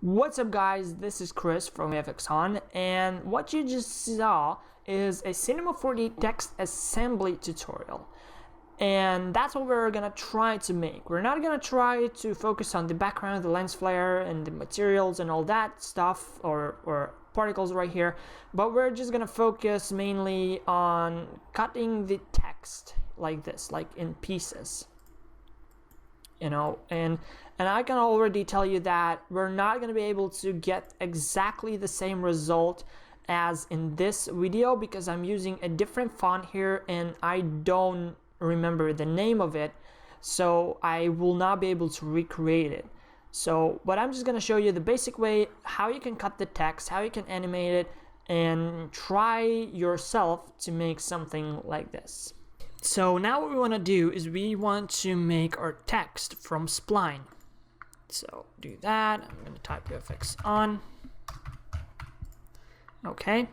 What's up guys, this is Chris from FXON, and what you just saw is a Cinema 4D text assembly tutorial. And that's what we're gonna try to make. We're not gonna try to focus on the background, the lens flare, and the materials and all that stuff, or particles right here, but we're just gonna focus mainly on cutting the text like this, like in pieces. You know, and I can already tell you that we're not going to be able to get exactly the same result as in this video because I'm using a different font here and I don't remember the name of it, so I will not be able to recreate it. But I'm just going to show you the basic way how you can cut the text, how you can animate it, and try yourself to make something like this. So now what we want to do is we want to make our text from Spline. So do that. I'm going to type FX on. Okay.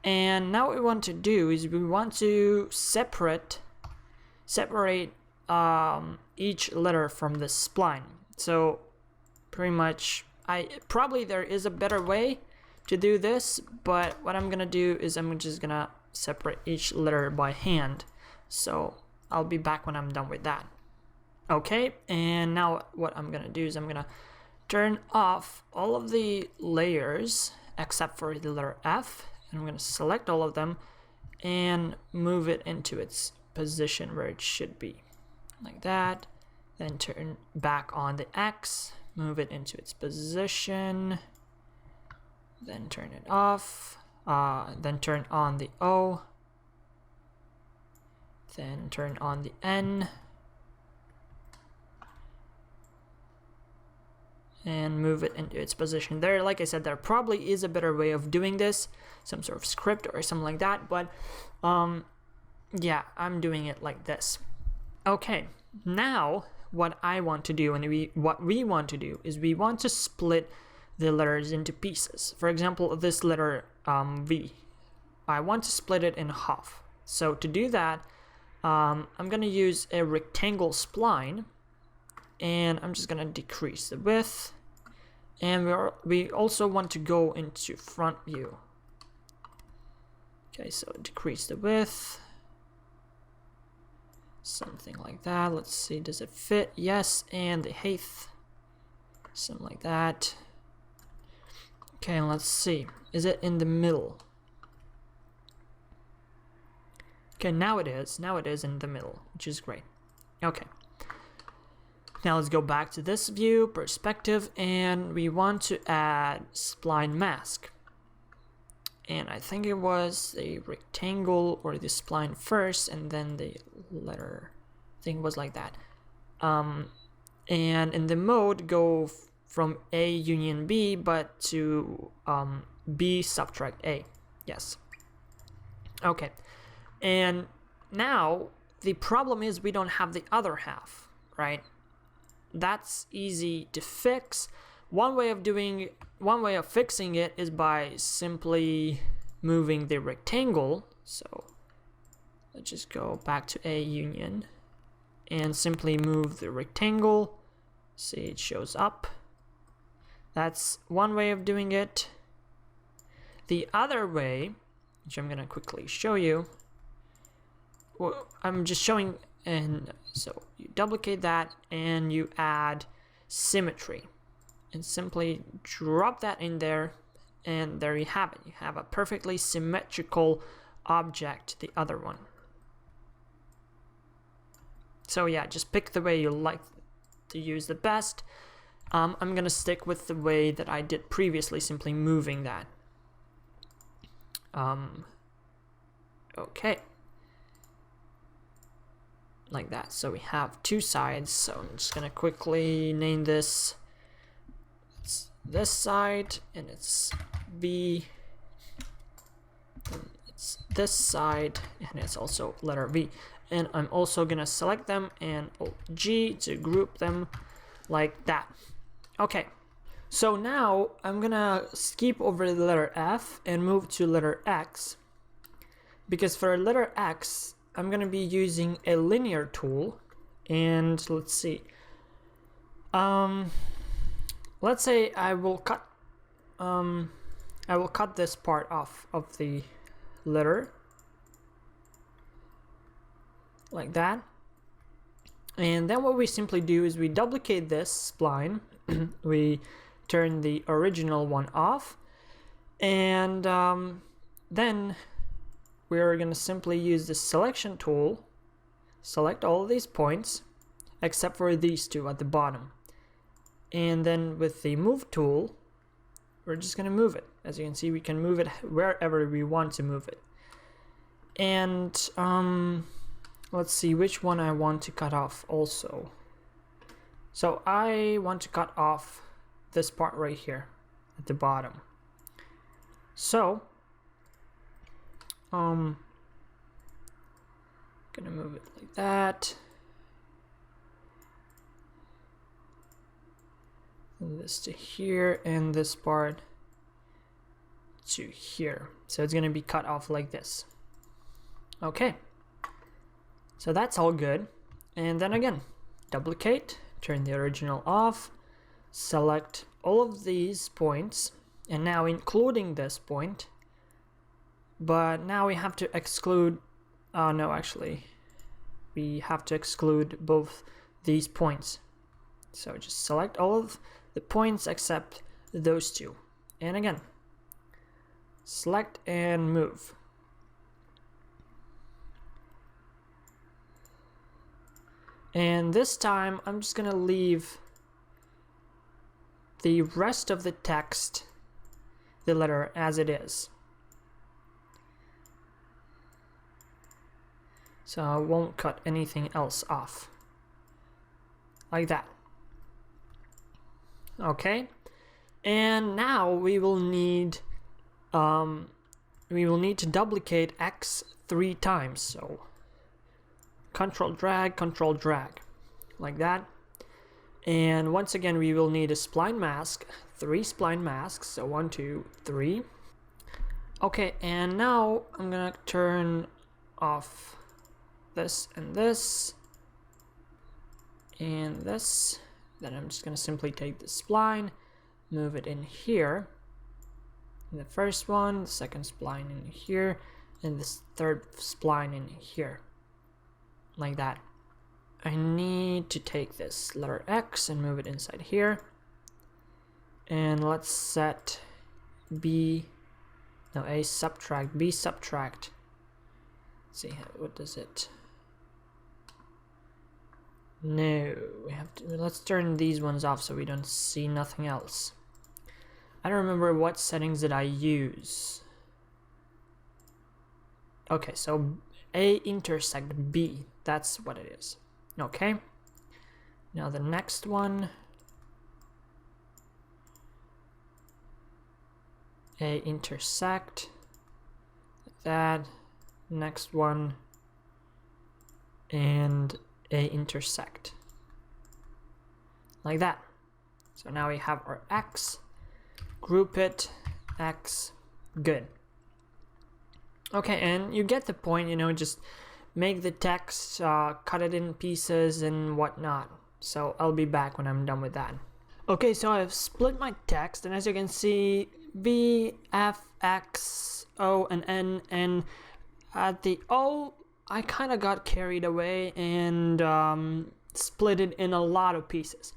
And now what we want to do is we want to separate each letter from the spline. So pretty much, probably there is a better way to do this, but what I'm going to do is I'm just going to separate each letter by hand. So I'll be back when I'm done with that. Okay, and now what I'm gonna do is I'm gonna turn off all of the layers except for the letter F, and I'm gonna select all of them and move it into its position where it should be, like that. Then turn back on the X, move it into its position, then turn it off, then turn on the O, then turn on the N, and move it into its position there. Like I said, there probably is a better way of doing this, some sort of script or something like that, but yeah, I'm doing it like this. Okay, now what I want to do and what we want to do is we want to split the letters into pieces. For example, this letter V, I want to split it in half. So to do that, I'm going to use a rectangle spline, and I'm just going to decrease the width, and we also want to go into front view. Okay, so decrease the width, something like that. Let's see, does it fit? Yes, and the height, something like that. Okay, and let's see, is it in the middle? Okay, now it is in the middle, which is great. Okay, now let's go back to this view, perspective, and we want to add Spline Mask. And I think it was the rectangle or the spline first, and then the letter thing was like that. And in the mode, go from A union B, but to B subtract A. Yes. Okay. And now the problem is we don't have the other half, right? That's easy to fix. One way of fixing it is by simply moving the rectangle. So let's just go back to A union and simply move the rectangle. See, it shows up. That's one way of doing it. The other way, which I'm gonna quickly show you, well, I'm just showing, and so you duplicate that and you add symmetry and simply drop that in there, and there you have it. You have a perfectly symmetrical object, the other one. So yeah, just pick the way you like to use the best. I'm gonna stick with the way that I did previously, simply moving that. Okay. Like that. So we have two sides, so I'm just gonna quickly name this. It's this side, and it's V, and it's this side, and it's also letter V. And I'm also gonna select them and Alt G to group them like that. Okay, so now I'm gonna skip over the letter F and move to letter X, because for letter X I'm gonna be using a linear tool, and let's see, let's say I will cut this part off of the letter like that. And then what we simply do is we duplicate this spline, we turn the original one off, and then we're going to simply use the selection tool, select all of these points except for these two at the bottom, and then with the move tool we're just going to move it. As you can see, we can move it wherever we want to move it. And let's see which one I want to cut off also. So I want to cut off this part right here at the bottom. So gonna move it like that. And this to here, and this part to here. So it's gonna be cut off like this. Okay. So that's all good. And then again, duplicate, turn the original off, select all of these points, and now including this point, but now we have to exclude, no, actually, we have to exclude both these points. So just select all of the points except those two. And again, select and move. And this time, I'm just gonna leave the rest of the text, the letter, as it is. So I won't cut anything else off. Like that. Okay. And now we will need to duplicate X 3 times. So control drag, like that. And once again, we will need a spline mask, 3 spline masks. So 1, 2, 3. Okay, and now I'm gonna turn off this and this and this. Then I'm just gonna simply take the spline, move it in here, the first one, the second spline in here, and this third spline in here, like that. I need to take this letter X and move it inside here, and let's set A subtract, B subtract. Let's see, what does it? No, we have to, let's turn these ones off so we don't see nothing else. I don't remember what settings did I use. Okay, so A intersect B, that's what it is. Okay, now the next one, A intersect, like that, next one, and A intersect, like that. So now we have our X, group it, X, good. Okay, and you get the point, you know, just make the text, cut it in pieces and whatnot. So I'll be back when I'm done with that. Okay, so I've split my text, and as you can see, B, F, X, O, and N, and at the O, I kind of got carried away and split it in a lot of pieces.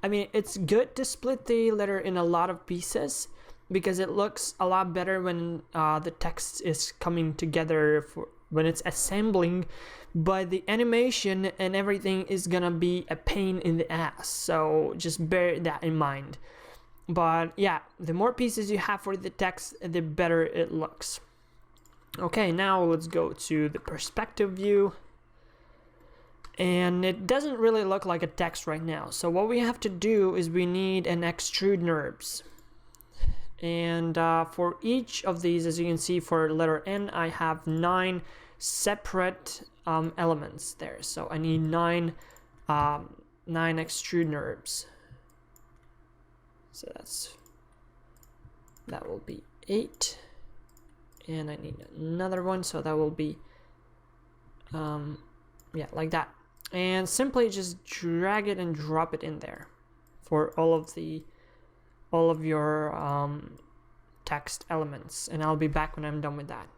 I mean, it's good to split the letter in a lot of pieces because it looks a lot better when the text is coming together, when it's assembling, but the animation and everything is gonna be a pain in the ass, so just bear that in mind. But yeah, the more pieces you have for the text, the better it looks. Okay, now let's go to the perspective view. And it doesn't really look like a text right now. So what we have to do is we need an Extrude Nurbs. And for each of these, as you can see, for letter N, I have 9 separate elements there. So I need 9 Extrude Nurbs. So that will be 8. And I need another one, so that will be yeah, like that. And simply just drag it and drop it in there for all of the all of your text elements, and I'll be back when I'm done with that.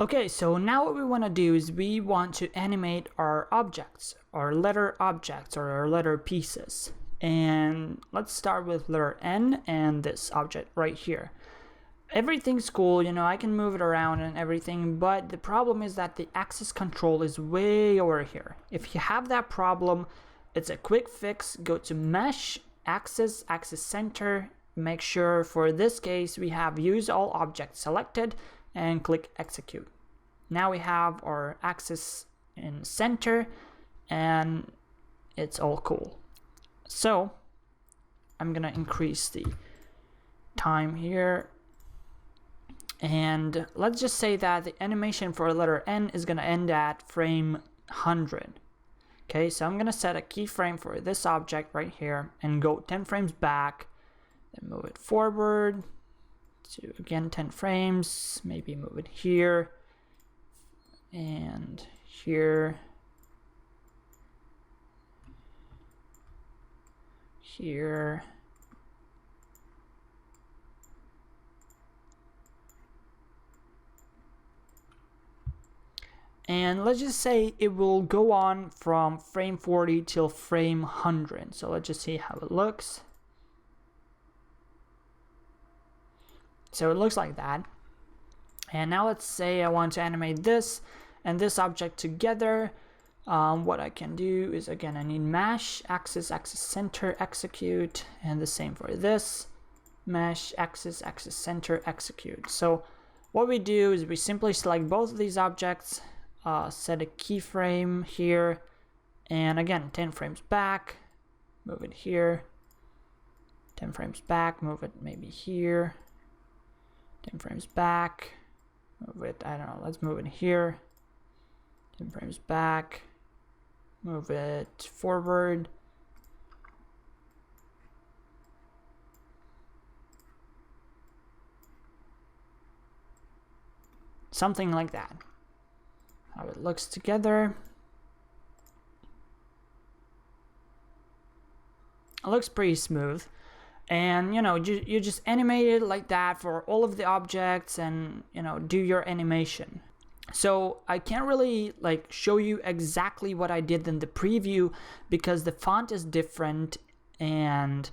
Okay, so now what we want to do is we want to animate our objects, our letter objects, or our letter pieces. And let's start with letter N and this object right here. Everything's cool, you know, I can move it around and everything, but the problem is that the axis control is way over here. If you have that problem, it's a quick fix. Go to Mesh, Axis, Axis Center. Make sure for this case we have Use All Objects selected and click Execute. Now we have our axis in center and it's all cool. So I'm gonna increase the time here. And let's just say that the animation for letter N is going to end at frame 100. Okay, so I'm going to set a keyframe for this object right here and go 10 frames back, then move it forward to again 10 frames, maybe move it here and here, here. And let's just say it will go on from frame 40 till frame 100. So let's just see how it looks. So it looks like that. And now let's say I want to animate this and this object together. What I can do is, again, I need Mesh, Axis, Axis Center, Execute, and the same for this. Mesh, Axis, Axis Center, Execute. So what we do is we simply select both of these objects, set a keyframe here, and again 10 frames back, move it here, 10 frames back, move it maybe here, 10 frames back, move it, I don't know, let's move it here, 10 frames back, move it forward, something like that. How it looks together. It looks pretty smooth, and you know, you just animate it like that for all of the objects, and you know, do your animation. So I can't really like show you exactly what I did in the preview because the font is different and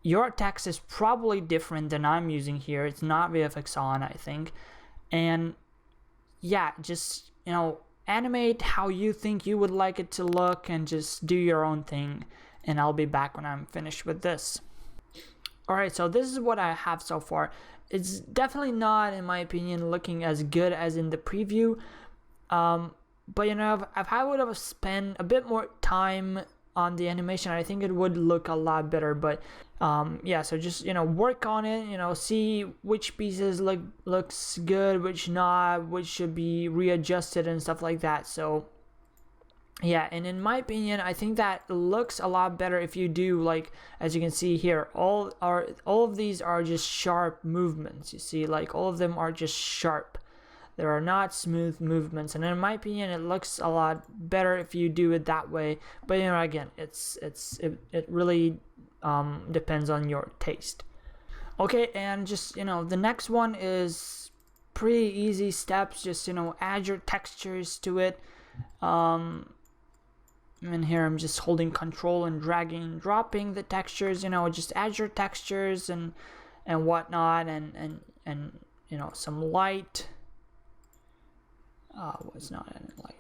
your text is probably different than I'm using here. It's not VFX on, I think. And yeah, just, you know, animate how you think you would like it to look and just do your own thing, and I'll be back when I'm finished with this. Alright, so this is what I have so far. It's definitely not, in my opinion, looking as good as in the preview, but you know, if I would have spent a bit more time on the animation, I think it would look a lot better. But yeah, so just, you know, work on it, you know, see which pieces looks good, which not, which should be readjusted and stuff like that. So yeah, and in my opinion, I think that looks a lot better if you do, like, as you can see here, all of these are just sharp movements. You see, like, all of them are just sharp. There are not smooth movements, and in my opinion, it looks a lot better if you do it that way. But you know, again, it really depends on your taste. Okay, and just, you know, the next one is pretty easy steps. Just, you know, add your textures to it. And here I'm just holding control and dragging and dropping the textures. You know, just add your textures and whatnot, and you know, some light. Was not any light,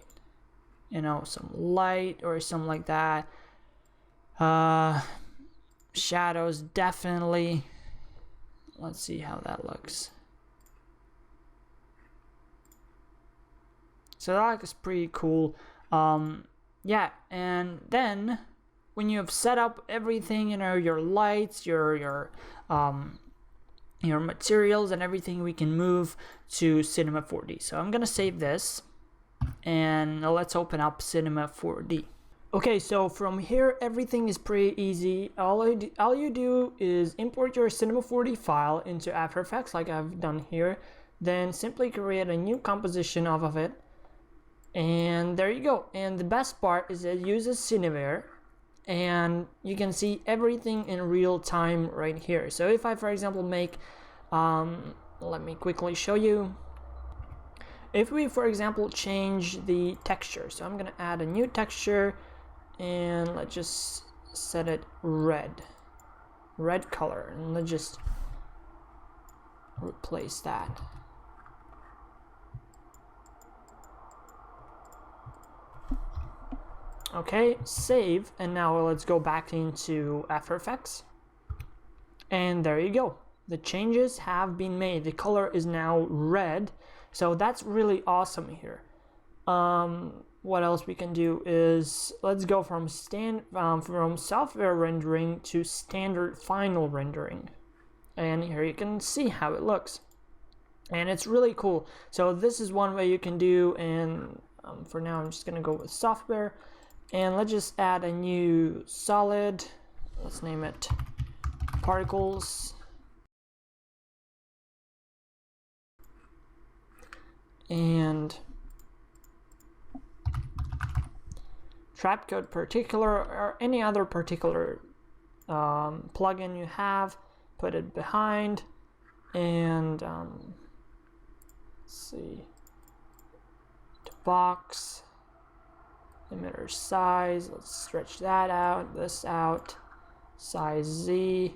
you know, some light or something like that. Shadows, definitely. Let's see how that looks. So that looks pretty cool. Yeah, and then when you have set up everything, you know, your lights, your materials and everything, we can move to Cinema 4D. So I'm gonna save this and let's open up Cinema 4D. Okay, so from here everything is pretty easy. All you do is import your Cinema 4D file into After Effects like I've done here, then simply create a new composition off of it, and there you go. And the best part is it uses Cineware, and you can see everything in real time right here. So if I, for example, make, let me quickly show you. If we, for example, change the texture, so I'm gonna add a new texture, and let's just set it red color, and let's just replace that. Okay, save, and now let's go back into After Effects, and there you go. The changes have been made. The color is now red, so that's really awesome here. What else we can do is let's go from software rendering to standard final rendering, and here you can see how it looks, and it's really cool. So this is one way you can do, and for now I'm just gonna go with software, and let's just add a new solid. Let's name it particles, and trapcode particular, or any other particular plugin you have, put it behind, and let's see, to box, emitter size, let's stretch that out, this out, size Z,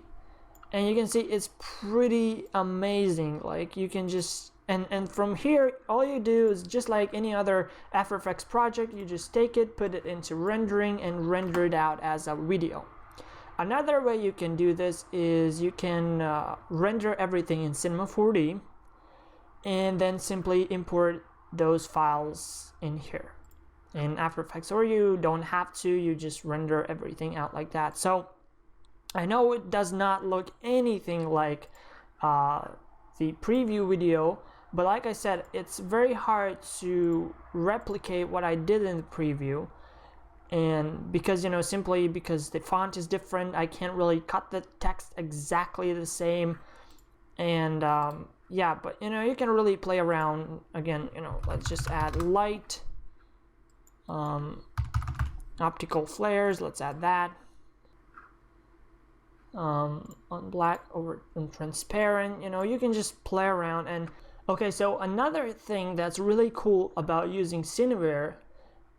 and you can see it's pretty amazing. Like, you can just and from here, all you do is just like any other After Effects project, you just take it, put it into rendering, and render it out as a video. Another way you can do this is you can render everything in Cinema 4D, and then simply import those files in here in After Effects, or you don't have to, you just render everything out like that. So I know it does not look anything like the preview video, but like I said, it's very hard to replicate what I did in the preview, and because, you know, simply because the font is different, I can't really cut the text exactly the same, and yeah, but you know, you can really play around. Again, you know, let's just add light, optical flares, let's add that, on black over on transparent. You know, you can just play around. And okay, so another thing that's really cool about using Cineware,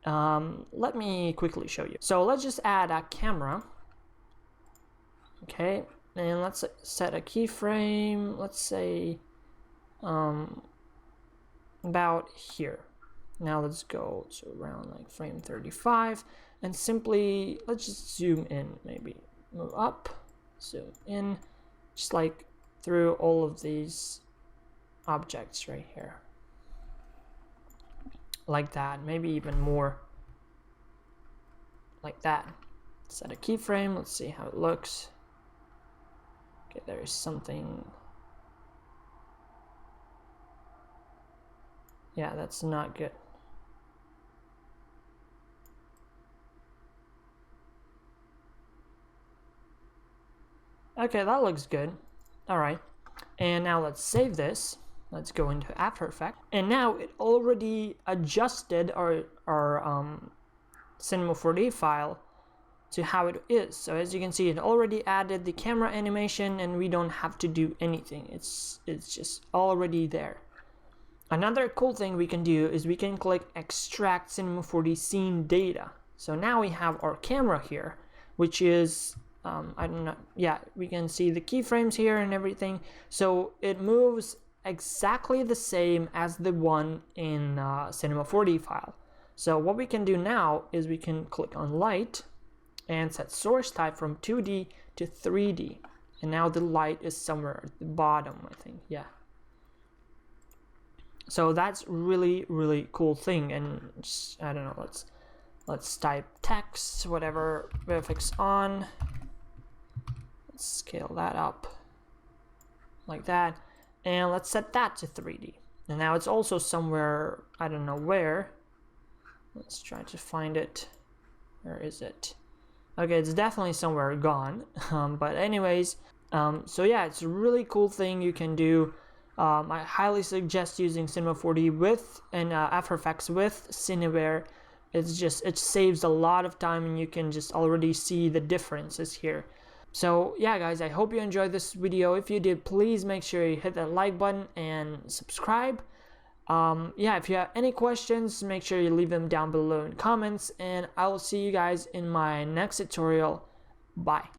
let me quickly show you. So let's just add a camera, okay, and let's set a keyframe, let's say about here. Now let's go to around like frame 35, and simply let's just zoom in, maybe move up, zoom in, just like through all of these objects right here, like that, maybe even more, like that. Set a keyframe, let's see how it looks. Okay, there is something, yeah, that's not good. Okay, that looks good. All right, and now let's save this. Let's go into After Effects, and now it already adjusted our Cinema 4D file to how it is. So as you can see, it already added the camera animation, and we don't have to do anything. It's just already there. Another cool thing we can do is we can click Extract Cinema 4D Scene Data. So now we have our camera here, which is I don't know, yeah, we can see the keyframes here and everything. So it moves exactly the same as the one in Cinema 4D file. So what we can do now is we can click on light and set source type from 2D to 3D. And now the light is somewhere at the bottom, I think, yeah. So that's really, really cool thing. And just, I don't know, let's type text, whatever, VFX on. Let's scale that up like that. And let's set that to 3D. And now it's also somewhere, I don't know where. Let's try to find it. Where is it? Okay, it's definitely somewhere gone. But anyways, so yeah, it's a really cool thing you can do. I highly suggest using Cinema 4D with and After Effects with Cineware, it saves a lot of time, and you can just already see the differences here. So yeah guys, I hope you enjoyed this video. If you did, please make sure you hit that like button and subscribe. Yeah, if you have any questions, make sure you leave them down below in comments, and I will see you guys in my next tutorial. Bye.